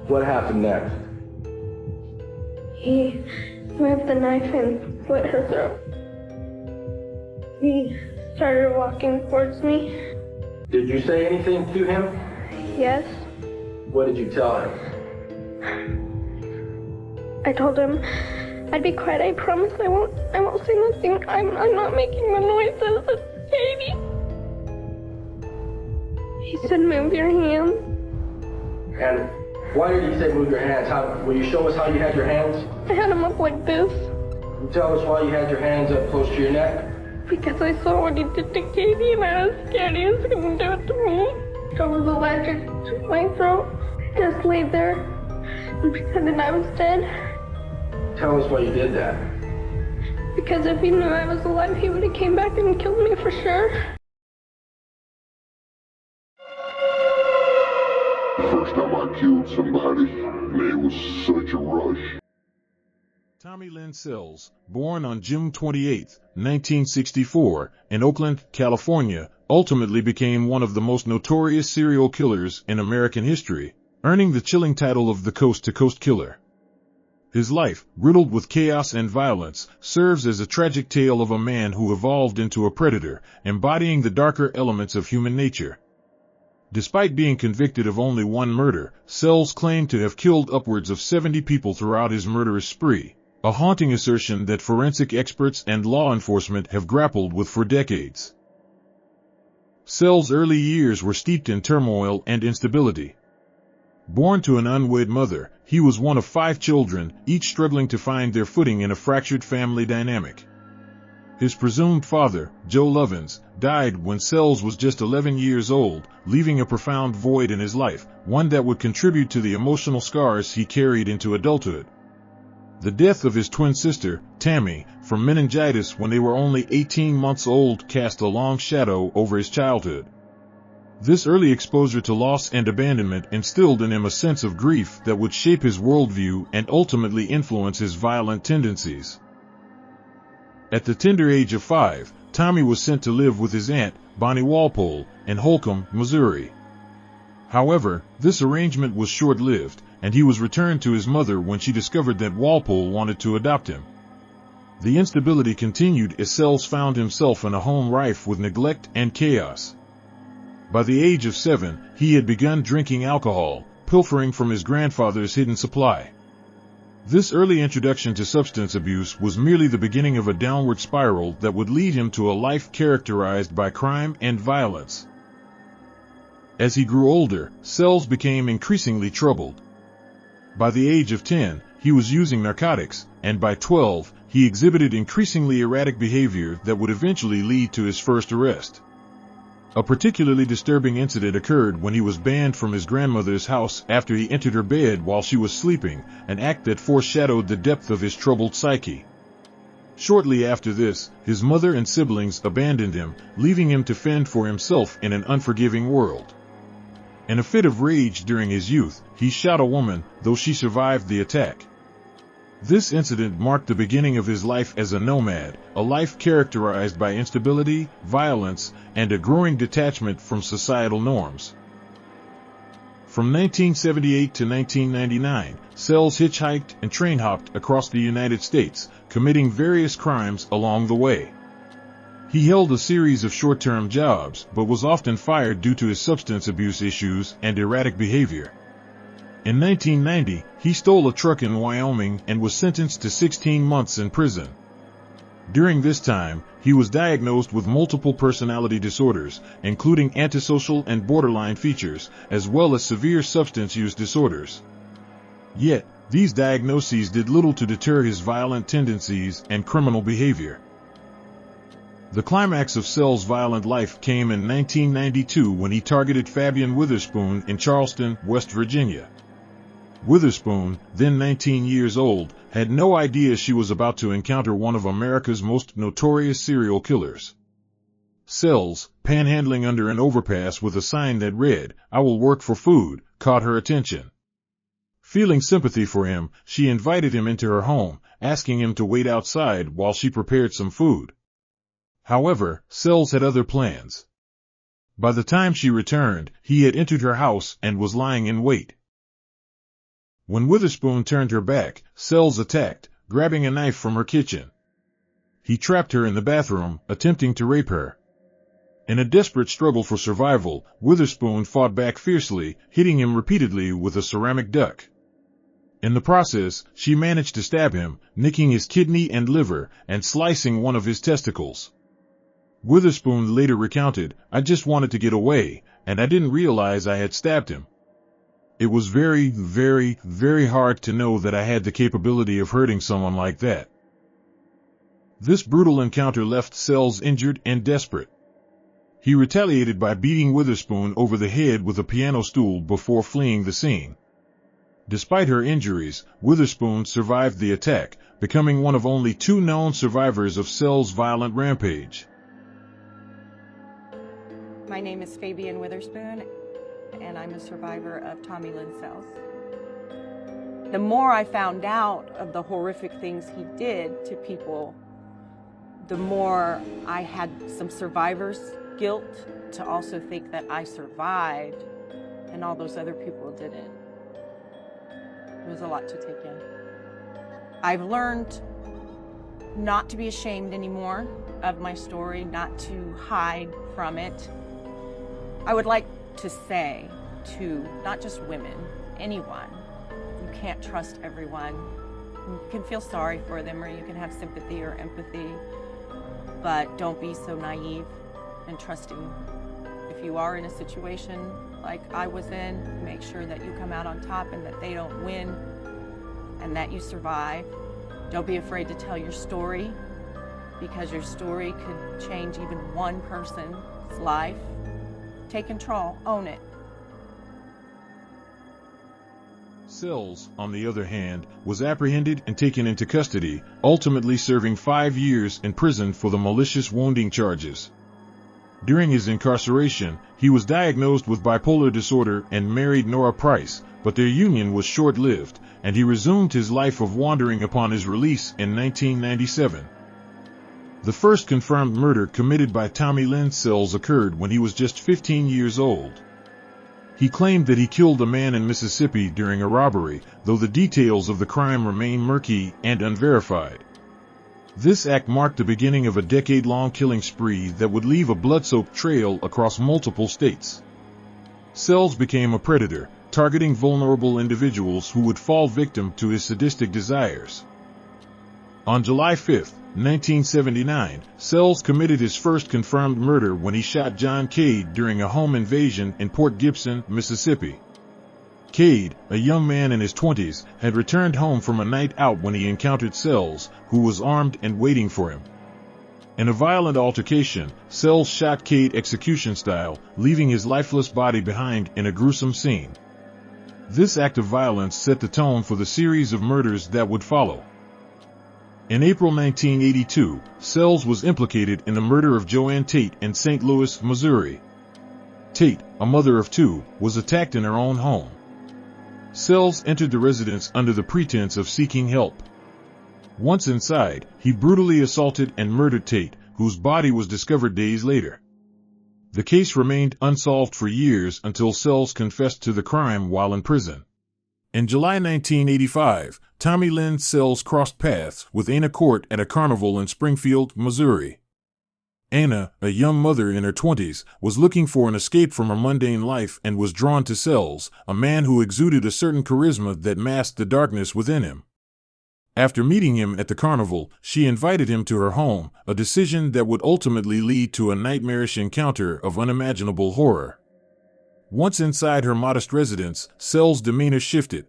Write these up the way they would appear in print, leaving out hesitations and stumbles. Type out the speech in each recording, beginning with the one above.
What happened next? He moved the knife and slit her throat. He started walking towards me. Did you say anything to him? Yes. What did you tell him? I told him I'd be quiet. I promise I won't say nothing. I'm not making the noises. It's Katie. He said, move your hands. And why did he say move your hands? Will you show us how you had your hands? I had them up like this. Can you tell us why you had your hands up close to your neck? Because I saw what he did to Katie and I was scared he was going to do it to me. I was electric to my throat. Just laid there and pretended I was dead. Tell us why you did that. Because if he knew I was alive, he would have came back and killed me for sure. The first time I killed somebody, man, it was such a rush. Tommy Lynn Sells, born on June 28, 1964, in Oakland, California, ultimately became one of the most notorious serial killers in American history, earning the chilling title of the Coast-to-Coast Killer. His life, riddled with chaos and violence, serves as a tragic tale of a man who evolved into a predator, embodying the darker elements of human nature. Despite being convicted of only one murder, Sells claimed to have killed upwards of 70 people throughout his murderous spree, a haunting assertion that forensic experts and law enforcement have grappled with for decades. Sells' early years were steeped in turmoil and instability. Born to an unwed mother, he was one of 5 children, each struggling to find their footing in a fractured family dynamic. His presumed father, Joe Lovins, died when Sells was just 11 years old, leaving a profound void in his life, one that would contribute to the emotional scars he carried into adulthood. The death of his twin sister, Tammy, from meningitis when they were only 18 months old cast a long shadow over his childhood. This early exposure to loss and abandonment instilled in him a sense of grief that would shape his worldview and ultimately influence his violent tendencies. At the tender age of 5, Tommy was sent to live with his aunt, Bonnie Walpole, in Holcomb, Missouri. However, this arrangement was short-lived, and he was returned to his mother when she discovered that Walpole wanted to adopt him. The instability continued as Sells found himself in a home rife with neglect and chaos. By the age of 7, he had begun drinking alcohol, pilfering from his grandfather's hidden supply. This early introduction to substance abuse was merely the beginning of a downward spiral that would lead him to a life characterized by crime and violence. As he grew older, Sells became increasingly troubled. By the age of 10, he was using narcotics, and by 12, he exhibited increasingly erratic behavior that would eventually lead to his first arrest. A particularly disturbing incident occurred when he was banned from his grandmother's house after he entered her bed while she was sleeping, an act that foreshadowed the depth of his troubled psyche. Shortly after this, his mother and siblings abandoned him, leaving him to fend for himself in an unforgiving world. In a fit of rage during his youth, he shot a woman, though she survived the attack. This incident marked the beginning of his life as a nomad, a life characterized by instability, violence, and a growing detachment from societal norms. From 1978 to 1999, Sells hitchhiked and train-hopped across the United States, committing various crimes along the way. He held a series of short-term jobs, but was often fired due to his substance abuse issues and erratic behavior. In 1990, he stole a truck in Wyoming and was sentenced to 16 months in prison. During this time, he was diagnosed with multiple personality disorders, including antisocial and borderline features, as well as severe substance use disorders. Yet, these diagnoses did little to deter his violent tendencies and criminal behavior. The climax of Sells' violent life came in 1992 when he targeted Fabian Witherspoon in Charleston, West Virginia. Witherspoon, then 19 years old, had no idea she was about to encounter one of America's most notorious serial killers. Sells, panhandling under an overpass with a sign that read, "I will work for food," caught her attention. Feeling sympathy for him, she invited him into her home, asking him to wait outside while she prepared some food. However, Sells had other plans. By the time she returned, he had entered her house and was lying in wait. When Witherspoon turned her back, Sells attacked, grabbing a knife from her kitchen. He trapped her in the bathroom, attempting to rape her. In a desperate struggle for survival, Witherspoon fought back fiercely, hitting him repeatedly with a ceramic duck. In the process, she managed to stab him, nicking his kidney and liver, and slicing one of his testicles. Witherspoon later recounted, "I just wanted to get away, and I didn't realize I had stabbed him. It was very, very, very hard to know that I had the capability of hurting someone like that." This brutal encounter left Sells injured and desperate. He retaliated by beating Witherspoon over the head with a piano stool before fleeing the scene. Despite her injuries, Witherspoon survived the attack, becoming one of only 2 known survivors of Sells' violent rampage. My name is Fabian Witherspoon, and I'm a survivor of Tommy Lynn Sells. The more I found out of the horrific things he did to people, the more I had some survivor's guilt to also think that I survived and all those other people didn't. It was a lot to take in. I've learned not to be ashamed anymore of my story, not to hide from it. I would like to say to not just women, anyone, you can't trust everyone. You can feel sorry for them, or you can have sympathy or empathy, but don't be so naive and trusting. If you are in a situation like I was in, make sure that you come out on top and that they don't win and that you survive. Don't be afraid to tell your story, because your story could change even one person's life. Take control, own it. Sells, on the other hand, was apprehended and taken into custody, ultimately serving 5 years in prison for the malicious wounding charges. During his incarceration, he was diagnosed with bipolar disorder and married Nora Price, but their union was short-lived, and he resumed his life of wandering upon his release in 1997. The first confirmed murder committed by Tommy Lynn Sells occurred when he was just 15 years old. He claimed that he killed a man in Mississippi during a robbery, though the details of the crime remain murky and unverified. This act marked the beginning of a decade-long killing spree that would leave a blood-soaked trail across multiple states. Sells became a predator, targeting vulnerable individuals who would fall victim to his sadistic desires. On July 5, 1979, Sells committed his first confirmed murder when he shot John Cade during a home invasion in Port Gibson, Mississippi. Cade, a young man in his 20s, had returned home from a night out when he encountered Sells, who was armed and waiting for him. In a violent altercation, Sells shot Cade execution style, leaving his lifeless body behind in a gruesome scene. This act of violence set the tone for the series of murders that would follow. In April 1982, Sells was implicated in the murder of Joanne Tate in St. Louis, Missouri. Tate, a mother of 2, was attacked in her own home. Sells entered the residence under the pretense of seeking help. Once inside, he brutally assaulted and murdered Tate, whose body was discovered days later. The case remained unsolved for years until Sells confessed to the crime while in prison. In July 1985, Tommy Lynn Sells crossed paths with Anna Court at a carnival in Springfield, Missouri. Anna, a young mother in her 20s, was looking for an escape from her mundane life and was drawn to Sells, a man who exuded a certain charisma that masked the darkness within him. After meeting him at the carnival, she invited him to her home, a decision that would ultimately lead to a nightmarish encounter of unimaginable horror. Once inside her modest residence, Sells' demeanor shifted.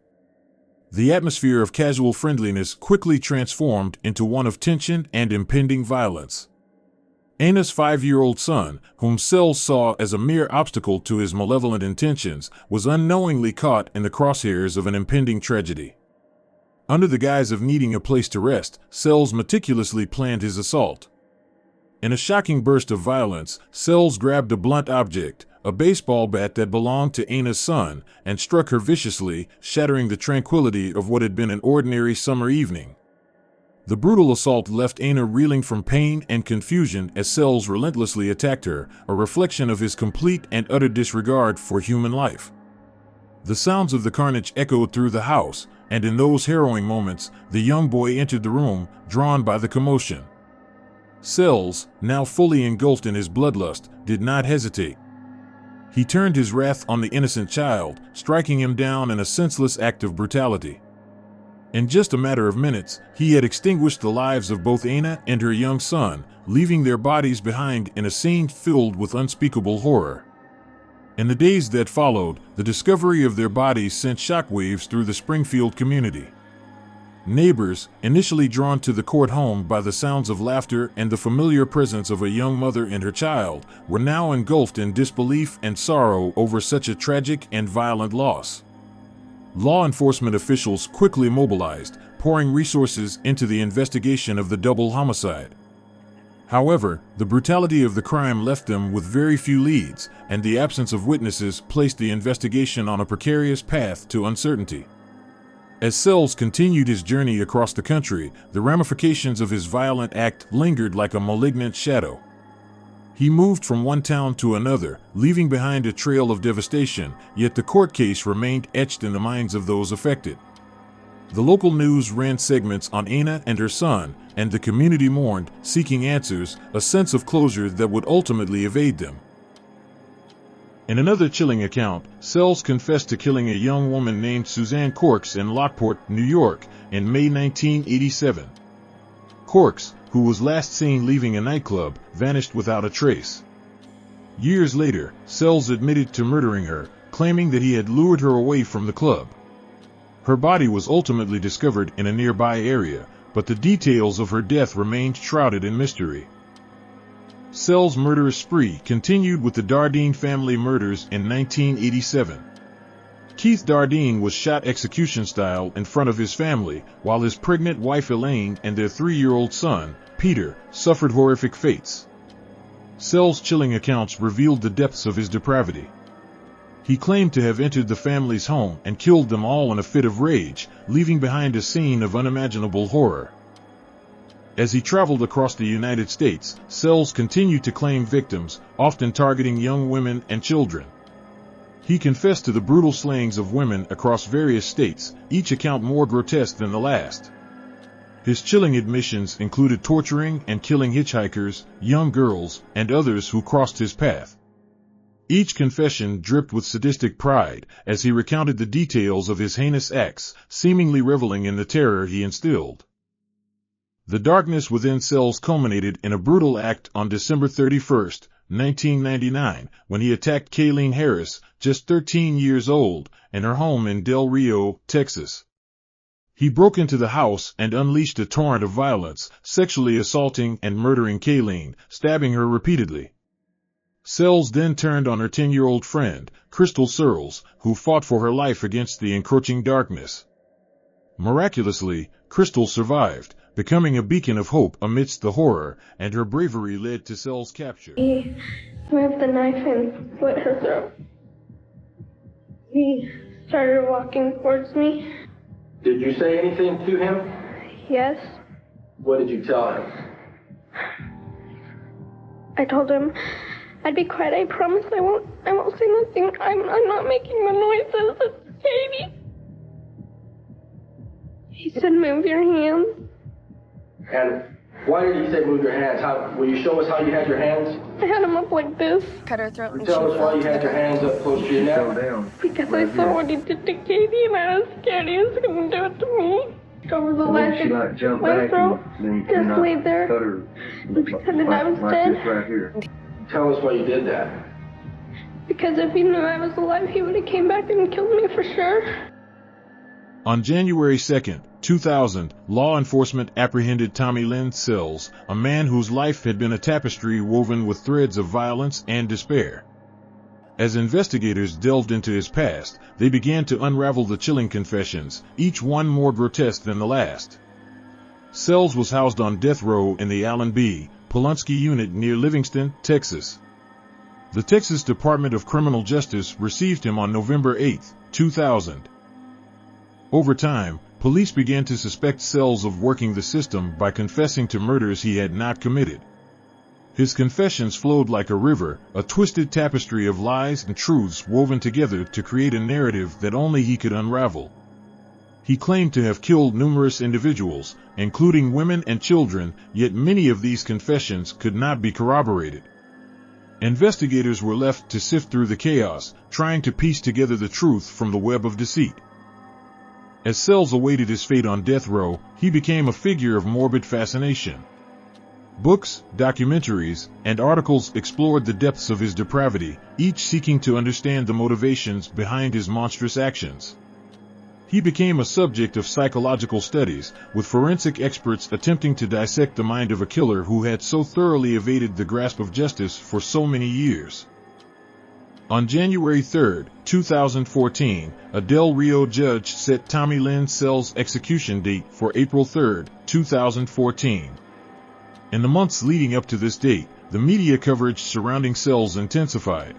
The atmosphere of casual friendliness quickly transformed into one of tension and impending violence. Anna's 5-year-old son, whom Sells saw as a mere obstacle to his malevolent intentions, was unknowingly caught in the crosshairs of an impending tragedy. Under the guise of needing a place to rest, Sells meticulously planned his assault. In a shocking burst of violence, Sells grabbed a blunt object, a baseball bat that belonged to Anna's son, and struck her viciously, shattering the tranquility of what had been an ordinary summer evening. The brutal assault left Anna reeling from pain and confusion as Sells relentlessly attacked her, a reflection of his complete and utter disregard for human life. The sounds of the carnage echoed through the house, and in those harrowing moments, the young boy entered the room, drawn by the commotion. Sells, now fully engulfed in his bloodlust, did not hesitate. He turned his wrath on the innocent child, striking him down in a senseless act of brutality. In just a matter of minutes, he had extinguished the lives of both Anna and her young son, leaving their bodies behind in a scene filled with unspeakable horror. In the days that followed, the discovery of their bodies sent shockwaves through the Springfield community. Neighbors, initially drawn to the court home by the sounds of laughter and the familiar presence of a young mother and her child, were now engulfed in disbelief and sorrow over such a tragic and violent loss. Law enforcement officials quickly mobilized, pouring resources into the investigation of the double homicide. However, the brutality of the crime left them with very few leads, and the absence of witnesses placed the investigation on a precarious path to uncertainty. As Sells continued his journey across the country, the ramifications of his violent act lingered like a malignant shadow. He moved from one town to another, leaving behind a trail of devastation, yet the court case remained etched in the minds of those affected. The local news ran segments on Anna and her son, and the community mourned, seeking answers, a sense of closure that would ultimately evade them. In another chilling account, Sells confessed to killing a young woman named Suzanne Corks in Lockport, New York, in May 1987. Corks, who was last seen leaving a nightclub, vanished without a trace. Years later, Sells admitted to murdering her, claiming that he had lured her away from the club. Her body was ultimately discovered in a nearby area, but the details of her death remained shrouded in mystery. Sells' murderous spree continued with the Dardeen family murders in 1987. Keith Dardeen was shot execution-style in front of his family, while his pregnant wife Elaine and their 3-year-old son, Peter, suffered horrific fates. Sells' chilling accounts revealed the depths of his depravity. He claimed to have entered the family's home and killed them all in a fit of rage, leaving behind a scene of unimaginable horror. As he traveled across the United States, Sells continued to claim victims, often targeting young women and children. He confessed to the brutal slayings of women across various states, each account more grotesque than the last. His chilling admissions included torturing and killing hitchhikers, young girls, and others who crossed his path. Each confession dripped with sadistic pride as he recounted the details of his heinous acts, seemingly reveling in the terror he instilled. The darkness within Sells culminated in a brutal act on December 31, 1999, when he attacked Kayleen Harris, just 13 years old, in her home in Del Rio, Texas. He broke into the house and unleashed a torrent of violence, sexually assaulting and murdering Kayleen, stabbing her repeatedly. Sells then turned on her 10-year-old friend, Crystal Searles, who fought for her life against the encroaching darkness. Miraculously, Crystal survived, becoming a beacon of hope amidst the horror, and her bravery led to Sells' capture. He moved the knife and slit her throat. He started walking towards me. Did you say anything to him? Yes. What did you tell him? I told him I'd be quiet. I promise I won't say nothing. I'm not making the noises. It's Katie. He said, move your hands. And why did he say move your hands? Will you show us how you had your hands? I had him up like this. Cut her throat and Tell us why you had your hands up close to your neck. Because I saw what he did to Katie and I was scared he was going to do it to me. Over the ledge and my throat, just laid there and pretended I was dead. Tell us why you did that. Because if he knew I was alive, he would have came back and killed me for sure. On January 2, 2000, law enforcement apprehended Tommy Lynn Sells, a man whose life had been a tapestry woven with threads of violence and despair. As investigators delved into his past, they began to unravel the chilling confessions, each one more grotesque than the last. Sells was housed on death row in the Allen B. Polunsky unit near Livingston, Texas. The Texas Department of Criminal Justice received him on November 8, 2000. Over time, police began to suspect Sells of working the system by confessing to murders he had not committed. His confessions flowed like a river, a twisted tapestry of lies and truths woven together to create a narrative that only he could unravel. He claimed to have killed numerous individuals, including women and children, yet many of these confessions could not be corroborated. Investigators were left to sift through the chaos, trying to piece together the truth from the web of deceit. As Sells awaited his fate on death row, he became a figure of morbid fascination. Books, documentaries, and articles explored the depths of his depravity, each seeking to understand the motivations behind his monstrous actions. He became a subject of psychological studies, with forensic experts attempting to dissect the mind of a killer who had so thoroughly evaded the grasp of justice for so many years. On January 3, 2014, a Del Rio judge set Tommy Lynn Sells' execution date for April 3, 2014. In the months leading up to this date, the media coverage surrounding Sells intensified.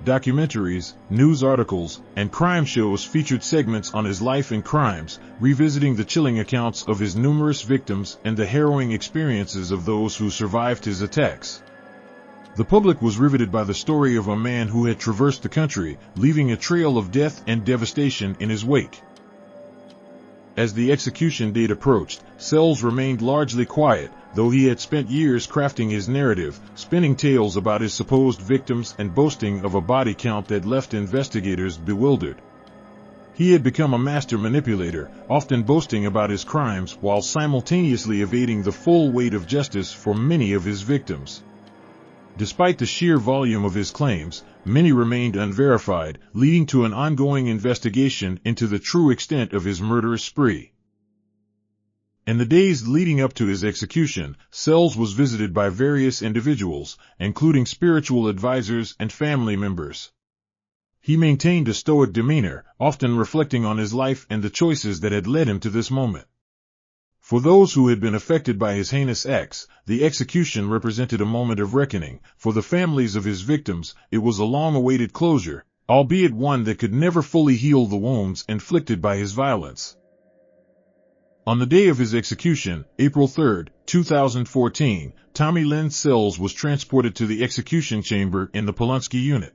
Documentaries, news articles, and crime shows featured segments on his life and crimes, revisiting the chilling accounts of his numerous victims and the harrowing experiences of those who survived his attacks. The public was riveted by the story of a man who had traversed the country, leaving a trail of death and devastation in his wake. As the execution date approached, Sells remained largely quiet, though he had spent years crafting his narrative, spinning tales about his supposed victims and boasting of a body count that left investigators bewildered. He had become a master manipulator, often boasting about his crimes while simultaneously evading the full weight of justice for many of his victims. Despite the sheer volume of his claims, many remained unverified, leading to an ongoing investigation into the true extent of his murderous spree. In the days leading up to his execution, Sells was visited by various individuals, including spiritual advisors and family members. He maintained a stoic demeanor, often reflecting on his life and the choices that had led him to this moment. For those who had been affected by his heinous acts, the execution represented a moment of reckoning. For the families of his victims, it was a long-awaited closure, albeit one that could never fully heal the wounds inflicted by his violence. On the day of his execution, April 3, 2014, Tommy Lynn Sells was transported to the execution chamber in the Polunsky unit.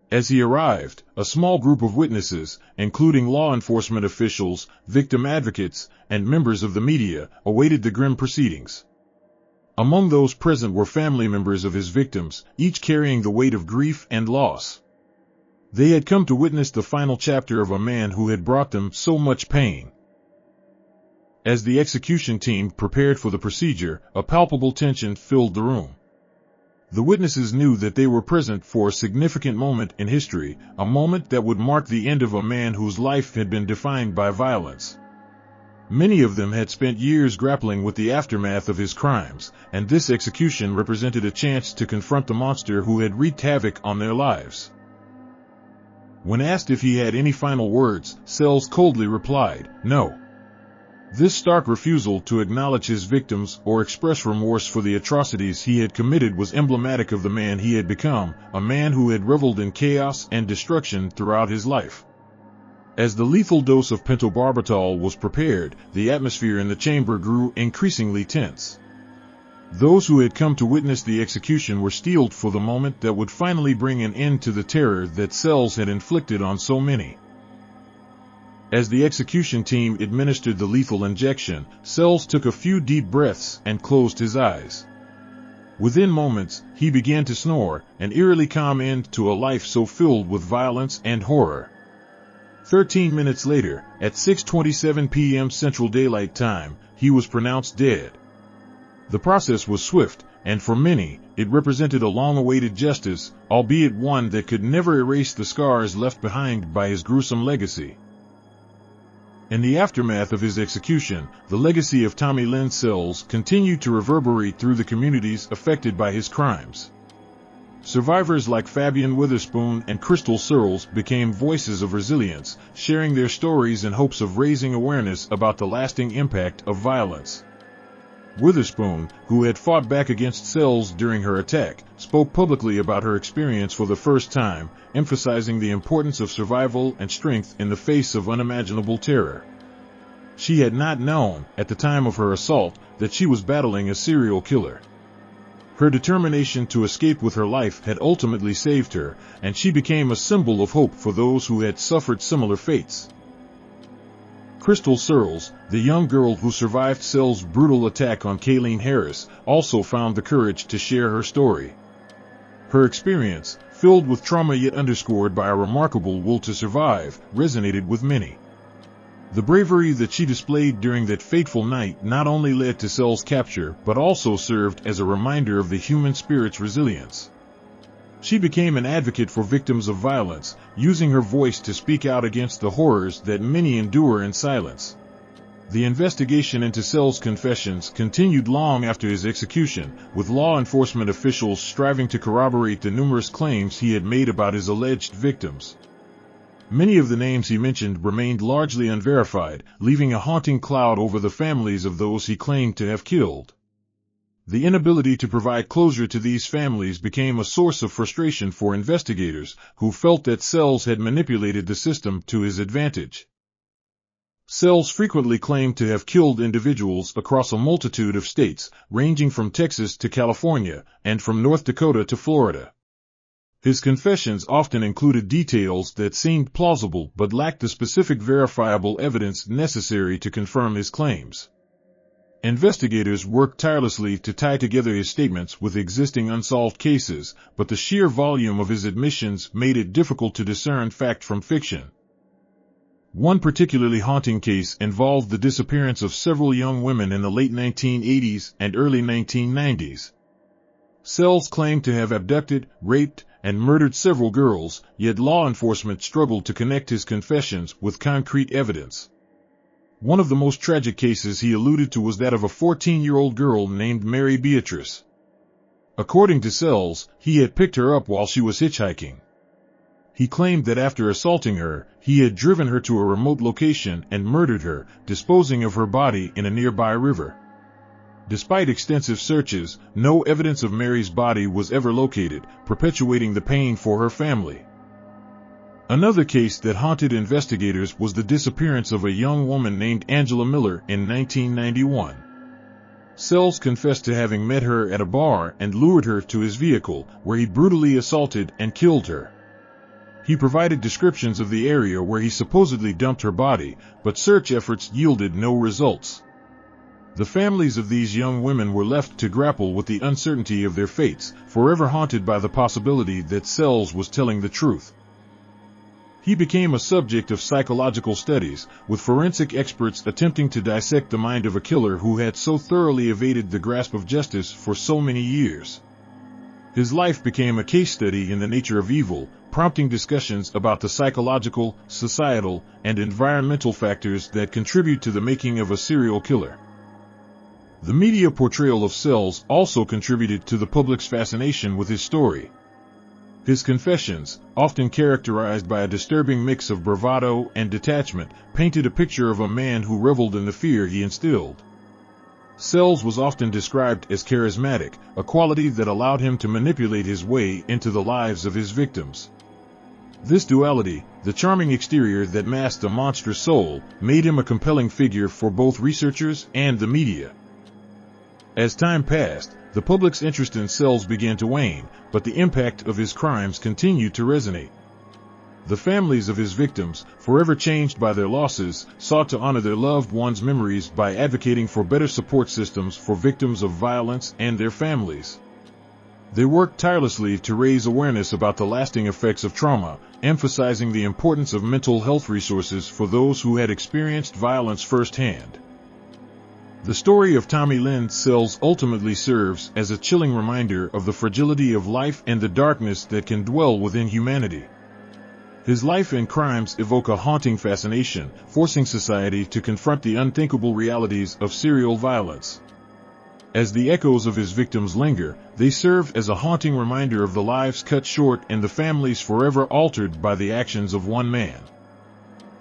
As he arrived, a small group of witnesses, including law enforcement officials, victim advocates, and members of the media, awaited the grim proceedings. Among those present were family members of his victims, each carrying the weight of grief and loss. They had come to witness the final chapter of a man who had brought them so much pain. As the execution team prepared for the procedure, a palpable tension filled the room. The witnesses knew that they were present for a significant moment in history, a moment that would mark the end of a man whose life had been defined by violence. Many of them had spent years grappling with the aftermath of his crimes, and this execution represented a chance to confront the monster who had wreaked havoc on their lives. When asked if he had any final words, Sells coldly replied, "No." This stark refusal to acknowledge his victims or express remorse for the atrocities he had committed was emblematic of the man he had become, a man who had reveled in chaos and destruction throughout his life. As the lethal dose of pentobarbital was prepared, the atmosphere in the chamber grew increasingly tense. Those who had come to witness the execution were steeled for the moment that would finally bring an end to the terror that Sells had inflicted on so many. As the execution team administered the lethal injection, Sells took a few deep breaths and closed his eyes. Within moments, he began to snore, an eerily calm end to a life so filled with violence and horror. 13 minutes later, at 6:27 p.m. Central Daylight Time, he was pronounced dead. The process was swift, and for many, it represented a long-awaited justice, albeit one that could never erase the scars left behind by his gruesome legacy. In the aftermath of his execution, the legacy of Tommy Lynn Sells continued to reverberate through the communities affected by his crimes. Survivors like Fabian Witherspoon and Crystal Searles became voices of resilience, sharing their stories in hopes of raising awareness about the lasting impact of violence. Witherspoon, who had fought back against Sells during her attack, spoke publicly about her experience for the first time, emphasizing the importance of survival and strength in the face of unimaginable terror. She had not known, at the time of her assault, that she was battling a serial killer. Her determination to escape with her life had ultimately saved her, and she became a symbol of hope for those who had suffered similar fates. Crystal Searles, the young girl who survived Sells' brutal attack on Kayleen Harris, also found the courage to share her story. Her experience, filled with trauma yet underscored by a remarkable will to survive, resonated with many. The bravery that she displayed during that fateful night not only led to Sells' capture but also served as a reminder of the human spirit's resilience. She became an advocate for victims of violence, using her voice to speak out against the horrors that many endure in silence. The investigation into Sells' confessions continued long after his execution, with law enforcement officials striving to corroborate the numerous claims he had made about his alleged victims. Many of the names he mentioned remained largely unverified, leaving a haunting cloud over the families of those he claimed to have killed. The inability to provide closure to these families became a source of frustration for investigators, who felt that Sells had manipulated the system to his advantage. Sells frequently claimed to have killed individuals across a multitude of states, ranging from Texas to California, and from North Dakota to Florida. His confessions often included details that seemed plausible but lacked the specific verifiable evidence necessary to confirm his claims. Investigators worked tirelessly to tie together his statements with existing unsolved cases, but the sheer volume of his admissions made it difficult to discern fact from fiction. One particularly haunting case involved the disappearance of several young women in the late 1980s and early 1990s. Sells claimed to have abducted, raped, and murdered several girls, yet law enforcement struggled to connect his confessions with concrete evidence. One of the most tragic cases he alluded to was that of a 14-year-old girl named Mary Beatrice. According to Sells, he had picked her up while she was hitchhiking. He claimed that after assaulting her, he had driven her to a remote location and murdered her, disposing of her body in a nearby river. Despite extensive searches, no evidence of Mary's body was ever located, perpetuating the pain for her family. Another case that haunted investigators was the disappearance of a young woman named Angela Miller in 1991. Sells confessed to having met her at a bar and lured her to his vehicle, where he brutally assaulted and killed her. He provided descriptions of the area where he supposedly dumped her body, but search efforts yielded no results. The families of these young women were left to grapple with the uncertainty of their fates, forever haunted by the possibility that Sells was telling the truth. He became a subject of psychological studies, with forensic experts attempting to dissect the mind of a killer who had so thoroughly evaded the grasp of justice for so many years. His life became a case study in the nature of evil, prompting discussions about the psychological, societal, and environmental factors that contribute to the making of a serial killer. The media portrayal of Sells also contributed to the public's fascination with his story. His confessions, often characterized by a disturbing mix of bravado and detachment, painted a picture of a man who reveled in the fear he instilled. Sells was often described as charismatic, a quality that allowed him to manipulate his way into the lives of his victims. This duality, the charming exterior that masked a monstrous soul, made him a compelling figure for both researchers and the media. As time passed, the public's interest in Sells began to wane, but the impact of his crimes continued to resonate. The families of his victims, forever changed by their losses, sought to honor their loved ones' memories by advocating for better support systems for victims of violence and their families. They worked tirelessly to raise awareness about the lasting effects of trauma, emphasizing the importance of mental health resources for those who had experienced violence firsthand. The story of Tommy Lynn Sells ultimately serves as a chilling reminder of the fragility of life and the darkness that can dwell within humanity. His life and crimes evoke a haunting fascination, forcing society to confront the unthinkable realities of serial violence. As the echoes of his victims linger, they serve as a haunting reminder of the lives cut short and the families forever altered by the actions of one man.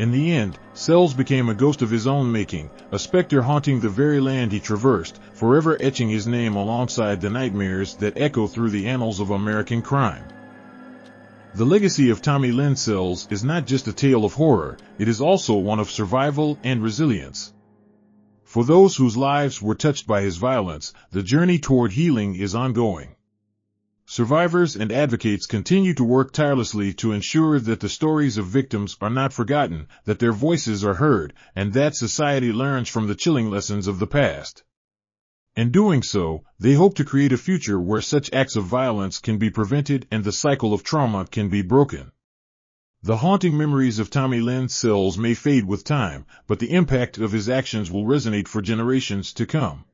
In the end, Sells became a ghost of his own making, a specter haunting the very land he traversed, forever etching his name alongside the nightmares that echo through the annals of American crime. The legacy of Tommy Lynn Sells is not just a tale of horror, it is also one of survival and resilience. For those whose lives were touched by his violence, the journey toward healing is ongoing. Survivors and advocates continue to work tirelessly to ensure that the stories of victims are not forgotten, that their voices are heard, and that society learns from the chilling lessons of the past. In doing so, they hope to create a future where such acts of violence can be prevented and the cycle of trauma can be broken. The haunting memories of Tommy Lynn Sells may fade with time, but the impact of his actions will resonate for generations to come.